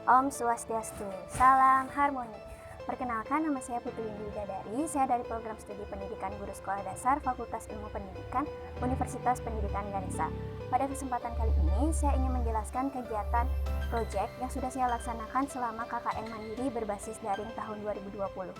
Om Swastiastu, salam harmoni. Perkenalkan, nama saya Putri Windy Widadari. Saya dari program studi pendidikan guru sekolah dasar Fakultas Ilmu Pendidikan Universitas Pendidikan Ganesha. Pada kesempatan kali ini, saya ingin menjelaskan kegiatan proyek yang sudah saya laksanakan selama KKN Mandiri berbasis daring tahun 2020.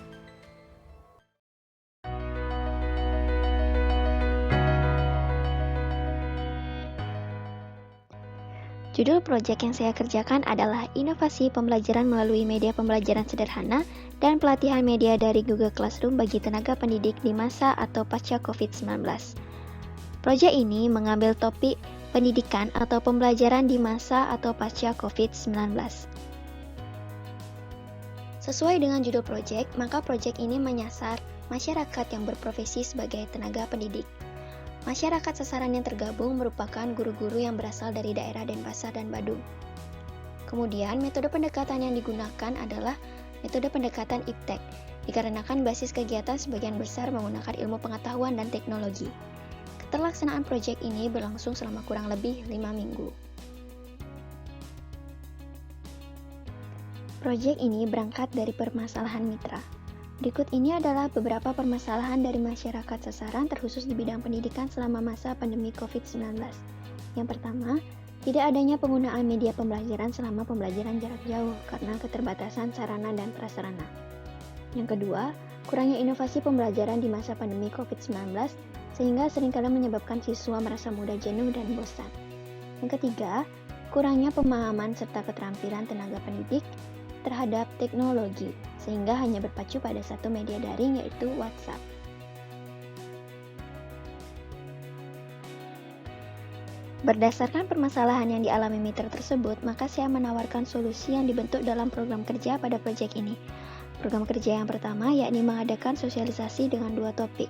Judul proyek yang saya kerjakan adalah Inovasi Pembelajaran Melalui Media Pembelajaran Sederhana dan Pelatihan Media dari Google Classroom bagi tenaga pendidik di masa atau pasca COVID-19. Proyek ini mengambil topik pendidikan atau pembelajaran di masa atau pasca COVID-19. Sesuai dengan judul proyek, maka proyek ini menyasar masyarakat yang berprofesi sebagai tenaga pendidik. Masyarakat sasaran yang tergabung merupakan guru-guru yang berasal dari daerah Denpasar dan Badung. Kemudian, metode pendekatan yang digunakan adalah metode pendekatan IPTEK, dikarenakan basis kegiatan sebagian besar menggunakan ilmu pengetahuan dan teknologi. Keterlaksanaan proyek ini berlangsung selama kurang lebih 5 minggu. Proyek ini berangkat dari permasalahan mitra. Berikut ini adalah beberapa permasalahan dari masyarakat sasaran terkhusus di bidang pendidikan selama masa pandemi COVID-19. Yang pertama, tidak adanya penggunaan media pembelajaran selama pembelajaran jarak jauh karena keterbatasan sarana dan prasarana. Yang kedua, kurangnya inovasi pembelajaran di masa pandemi COVID-19 sehingga seringkali menyebabkan siswa merasa mudah jenuh dan bosan. Yang ketiga, kurangnya pemahaman serta keterampilan tenaga pendidik terhadap teknologi, sehingga hanya berpacu pada satu media daring yaitu WhatsApp. Berdasarkan permasalahan yang dialami mitra tersebut, maka saya menawarkan solusi yang dibentuk dalam program kerja pada proyek ini. Program kerja yang pertama yakni mengadakan sosialisasi dengan 2 topik.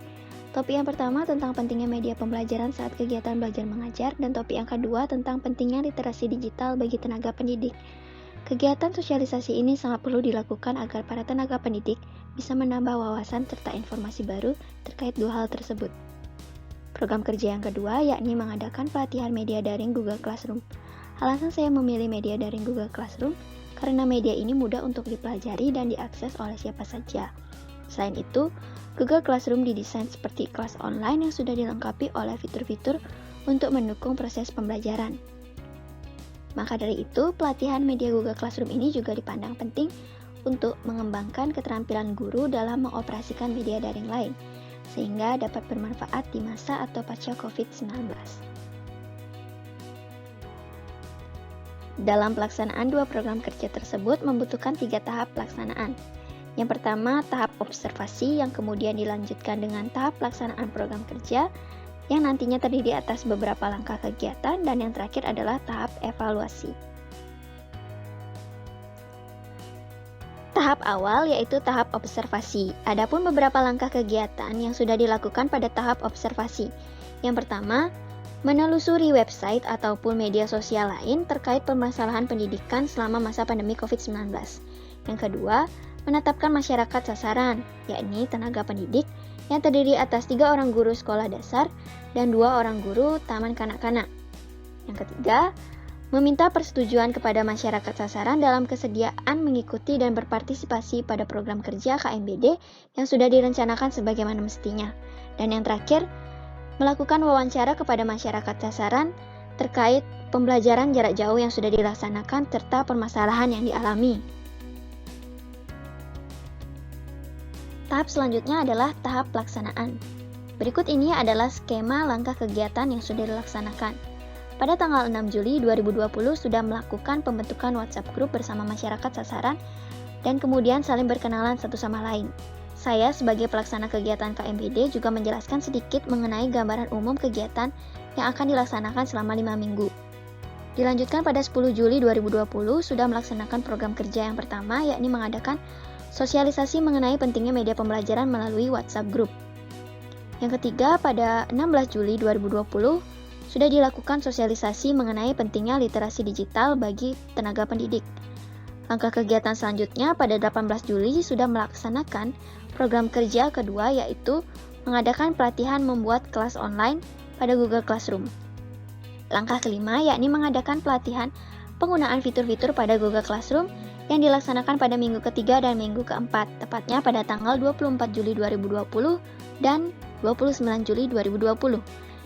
Topik yang pertama tentang pentingnya media pembelajaran saat kegiatan belajar mengajar, dan topik yang kedua tentang pentingnya literasi digital bagi tenaga pendidik. Kegiatan sosialisasi ini sangat perlu dilakukan agar para tenaga pendidik bisa menambah wawasan serta informasi baru terkait 2 hal tersebut. Program kerja yang kedua yakni mengadakan pelatihan media daring Google Classroom. Alasan saya memilih media daring Google Classroom karena media ini mudah untuk dipelajari dan diakses oleh siapa saja. Selain itu, Google Classroom didesain seperti kelas online yang sudah dilengkapi oleh fitur-fitur untuk mendukung proses pembelajaran. Maka dari itu, pelatihan media Google Classroom ini juga dipandang penting untuk mengembangkan keterampilan guru dalam mengoperasikan media daring lain, sehingga dapat bermanfaat di masa atau pasca COVID-19. Dalam pelaksanaan 2 program kerja tersebut membutuhkan 3 tahap pelaksanaan. Yang pertama, tahap observasi yang kemudian dilanjutkan dengan tahap pelaksanaan program kerja, yang nantinya terdiri atas beberapa langkah kegiatan, dan yang terakhir adalah tahap evaluasi. Tahap awal yaitu tahap observasi. Adapun beberapa langkah kegiatan yang sudah dilakukan pada tahap observasi. Yang pertama, menelusuri website ataupun media sosial lain terkait permasalahan pendidikan selama masa pandemi COVID-19. Yang kedua, menetapkan masyarakat sasaran, yakni tenaga pendidik, yang terdiri atas 3 orang guru sekolah dasar dan 2 orang guru taman kanak-kanak. Yang ketiga, meminta persetujuan kepada masyarakat sasaran dalam kesediaan mengikuti dan berpartisipasi pada program kerja KMBD yang sudah direncanakan sebagaimana mestinya. Dan yang terakhir, melakukan wawancara kepada masyarakat sasaran terkait pembelajaran jarak jauh yang sudah dilaksanakan serta permasalahan yang dialami. Tahap selanjutnya adalah tahap pelaksanaan. Berikut ini adalah skema langkah kegiatan yang sudah dilaksanakan. Pada tanggal 6 Juli 2020 sudah melakukan pembentukan WhatsApp group bersama masyarakat sasaran dan kemudian saling berkenalan satu sama lain. Saya sebagai pelaksana kegiatan KMBD juga menjelaskan sedikit mengenai gambaran umum kegiatan yang akan dilaksanakan selama 5 minggu. Dilanjutkan pada 10 Juli 2020 sudah melaksanakan program kerja yang pertama yakni mengadakan sosialisasi mengenai pentingnya media pembelajaran melalui WhatsApp Group. Yang ketiga, pada 16 Juli 2020, sudah dilakukan sosialisasi mengenai pentingnya literasi digital bagi tenaga pendidik. Langkah kegiatan selanjutnya, pada 18 Juli sudah melaksanakan program kerja kedua yaitu mengadakan pelatihan membuat kelas online pada Google Classroom. Langkah kelima yakni mengadakan pelatihan penggunaan fitur-fitur pada Google Classroom yang dilaksanakan pada minggu ketiga dan minggu keempat, tepatnya pada tanggal 24 Juli 2020 dan 29 Juli 2020.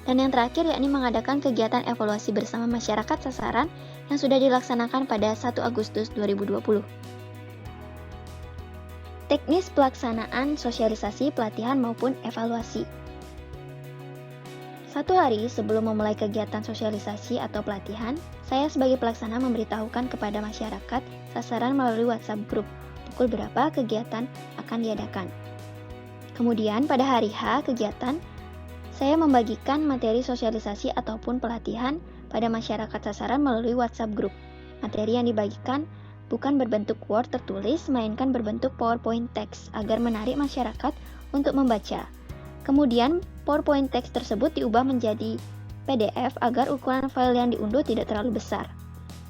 Dan yang terakhir yakni mengadakan kegiatan evaluasi bersama masyarakat sasaran yang sudah dilaksanakan pada 1 Agustus 2020. Teknis pelaksanaan sosialisasi, pelatihan maupun evaluasi. 1 hari sebelum memulai kegiatan sosialisasi atau pelatihan, saya sebagai pelaksana memberitahukan kepada masyarakat sasaran melalui WhatsApp Group pukul berapa kegiatan akan diadakan. Kemudian pada hari H kegiatan, saya membagikan materi sosialisasi ataupun pelatihan pada masyarakat sasaran melalui WhatsApp Group. Materi yang dibagikan bukan berbentuk Word tertulis, melainkan berbentuk PowerPoint text agar menarik masyarakat untuk membaca. Kemudian, PowerPoint text tersebut diubah menjadi PDF agar ukuran file yang diunduh tidak terlalu besar.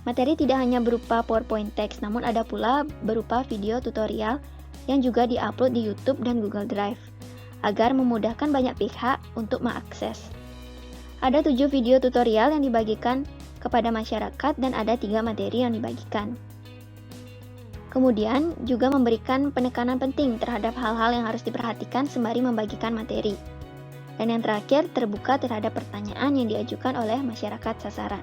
Materi tidak hanya berupa PowerPoint text, namun ada pula berupa video tutorial yang juga diupload di YouTube dan Google Drive, agar memudahkan banyak pihak untuk mengakses. Ada 7 video tutorial yang dibagikan kepada masyarakat dan ada 3 materi yang dibagikan. Kemudian juga memberikan penekanan penting terhadap hal-hal yang harus diperhatikan sembari membagikan materi. Dan yang terakhir, terbuka terhadap pertanyaan yang diajukan oleh masyarakat sasaran.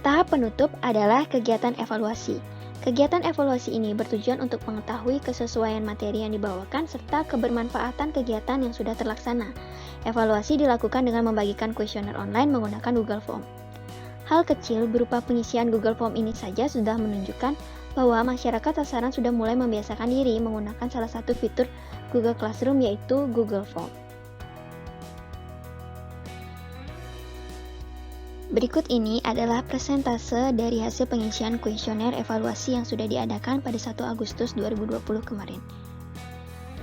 Tahap penutup adalah kegiatan evaluasi. Kegiatan evaluasi ini bertujuan untuk mengetahui kesesuaian materi yang dibawakan serta kebermanfaatan kegiatan yang sudah terlaksana. Evaluasi dilakukan dengan membagikan kuesioner online menggunakan Google Form. Hal kecil berupa pengisian Google Form ini saja sudah menunjukkan bahwa masyarakat sasaran sudah mulai membiasakan diri menggunakan salah satu fitur Google Classroom yaitu Google Form. Berikut ini adalah persentase dari hasil pengisian kuesioner evaluasi yang sudah diadakan pada 1 Agustus 2020 kemarin.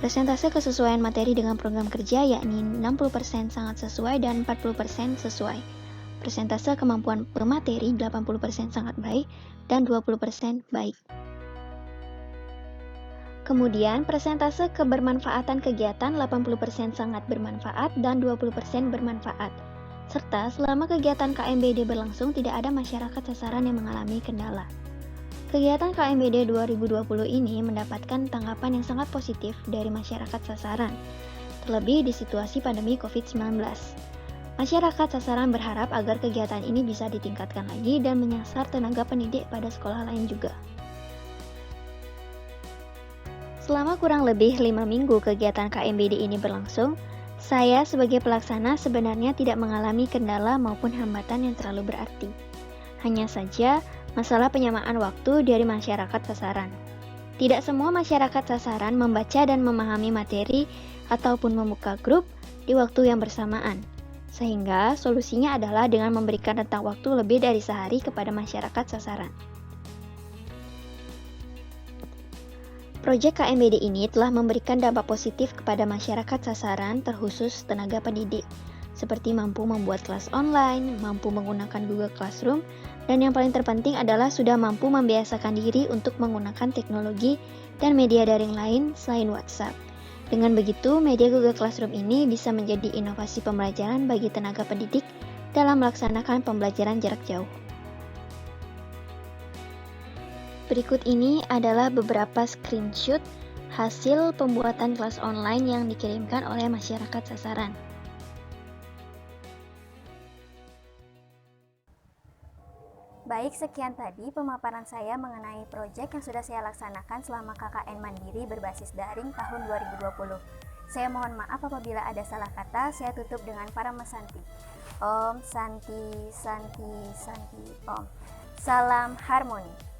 Persentase kesesuaian materi dengan program kerja yakni 60% sangat sesuai dan 40% sesuai. Persentase kemampuan pemateri 80% sangat baik dan 20% baik. Kemudian persentase kebermanfaatan kegiatan 80% sangat bermanfaat dan 20% bermanfaat. Serta selama kegiatan KMBD berlangsung tidak ada masyarakat sasaran yang mengalami kendala. Kegiatan KMBD 2020 ini mendapatkan tanggapan yang sangat positif dari masyarakat sasaran, terlebih di situasi pandemi COVID-19. Masyarakat sasaran berharap agar kegiatan ini bisa ditingkatkan lagi dan menyasar tenaga pendidik pada sekolah lain juga. Selama kurang lebih 5 minggu kegiatan KMBD ini berlangsung, saya sebagai pelaksana sebenarnya tidak mengalami kendala maupun hambatan yang terlalu berarti. Hanya saja masalah penyamaan waktu dari masyarakat sasaran. Tidak semua masyarakat sasaran membaca dan memahami materi ataupun membuka grup di waktu yang bersamaan. Sehingga solusinya adalah dengan memberikan rentang waktu lebih dari sehari kepada masyarakat sasaran. Proyek KMBD ini telah memberikan dampak positif kepada masyarakat sasaran terkhusus tenaga pendidik, seperti mampu membuat kelas online, mampu menggunakan Google Classroom, dan yang paling terpenting adalah sudah mampu membiasakan diri untuk menggunakan teknologi dan media daring lain selain WhatsApp. Dengan begitu, media Google Classroom ini bisa menjadi inovasi pembelajaran bagi tenaga pendidik dalam melaksanakan pembelajaran jarak jauh. Berikut ini adalah beberapa screenshot hasil pembuatan kelas online yang dikirimkan oleh masyarakat sasaran. Baik, sekian tadi pemaparan saya mengenai proyek yang sudah saya laksanakan selama KKN Mandiri berbasis daring tahun 2020. Saya mohon maaf apabila ada salah kata. Saya tutup dengan Parama Santi. Om Santi Santi Santi Om. Salam harmoni.